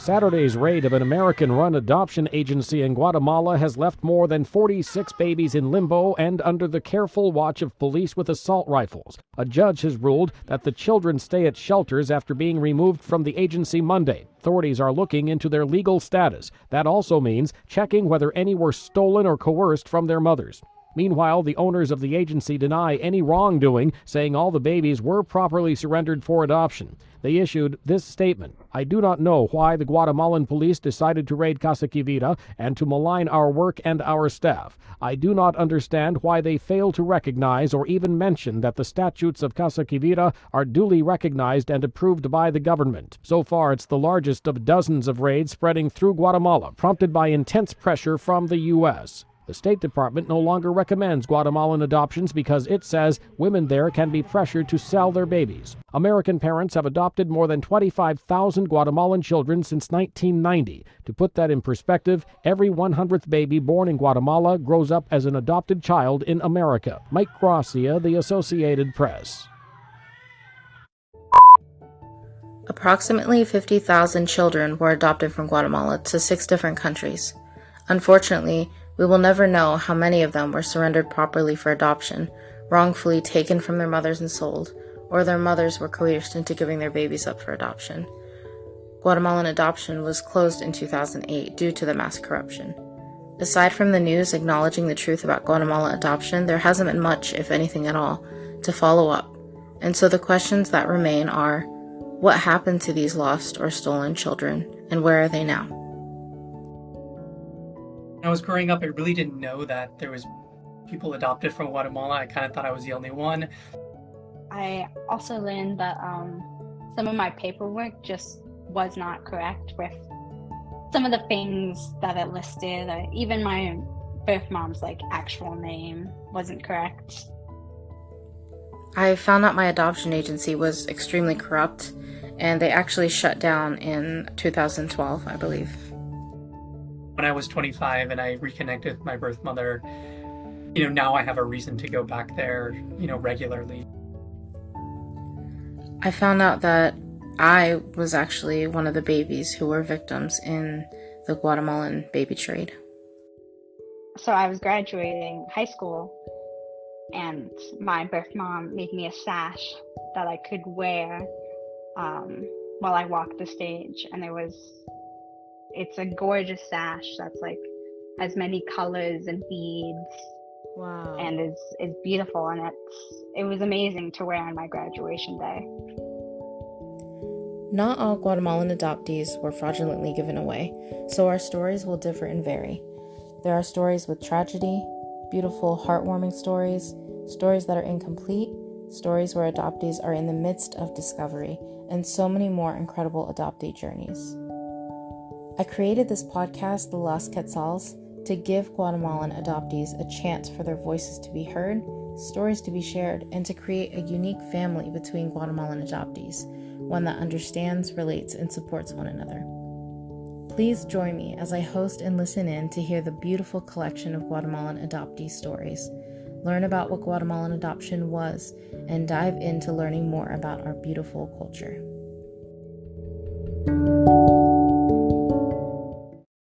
Saturday's raid of an American-run adoption agency in Guatemala has left more than 46 babies in limbo and under the careful watch of police with assault rifles. A judge has ruled that the children stay at shelters after being removed from the agency Monday. Authorities are looking into their legal status. That also means checking whether any were stolen or coerced from their mothers. Meanwhile, the owners of the agency deny any wrongdoing, saying all the babies were properly surrendered for adoption. They issued this statement: "I do not know why the Guatemalan police decided to raid Casa Quivira and to malign our work and our staff. I do not understand why they fail to recognize or even mention that the statutes of Casa Quivira are duly recognized and approved by the government." So far, it's the largest of dozens of raids spreading through Guatemala, prompted by intense pressure from the U.S. The State Department no longer recommends Guatemalan adoptions because it says women there can be pressured to sell their babies. American parents have adopted more than 25,000 Guatemalan children since 1990. To put that in perspective, every 100th baby born in Guatemala grows up as an adopted child in America. Mike Gracia, The Associated Press. Approximately 50,000 children were adopted from Guatemala to 6 different countries. Unfortunately, we will never know how many of them were surrendered properly for adoption, wrongfully taken from their mothers and sold, or their mothers were coerced into giving their babies up for adoption. Guatemalan adoption was closed in 2008 due to the mass corruption. Aside from the news acknowledging the truth about Guatemala adoption, there hasn't been much, if anything at all, to follow up. And so the questions that remain are, what happened to these lost or stolen children, and where are they now? When I was growing up, I really didn't know that there was people adopted from Guatemala. I kind of thought I was the only one. I also learned that some of my paperwork just was not correct with some of the things that it listed. Even my birth mom's actual name wasn't correct. I found out my adoption agency was extremely corrupt, and they actually shut down in 2012, I believe. When I was 25 and I reconnected with my birth mother, now I have a reason to go back there, regularly. I found out that I was actually one of the babies who were victims in the Guatemalan baby trade. So I was graduating high school, and my birth mom made me a sash that I could wear while I walked the stage, and it's a gorgeous sash that's as many colors and beads. Wow. And is beautiful, and it was amazing to wear on my graduation day. Not all Guatemalan adoptees were fraudulently given away, so our stories will differ and vary. There are stories with tragedy, beautiful, heartwarming stories, stories that are incomplete, stories where adoptees are in the midst of discovery, and so many more incredible adoptee journeys. I created this podcast, The Lost Quetzals, to give Guatemalan adoptees a chance for their voices to be heard, stories to be shared, and to create a unique family between Guatemalan adoptees, one that understands, relates, and supports one another. Please join me as I host and listen in to hear the beautiful collection of Guatemalan adoptee stories, learn about what Guatemalan adoption was, and dive into learning more about our beautiful culture.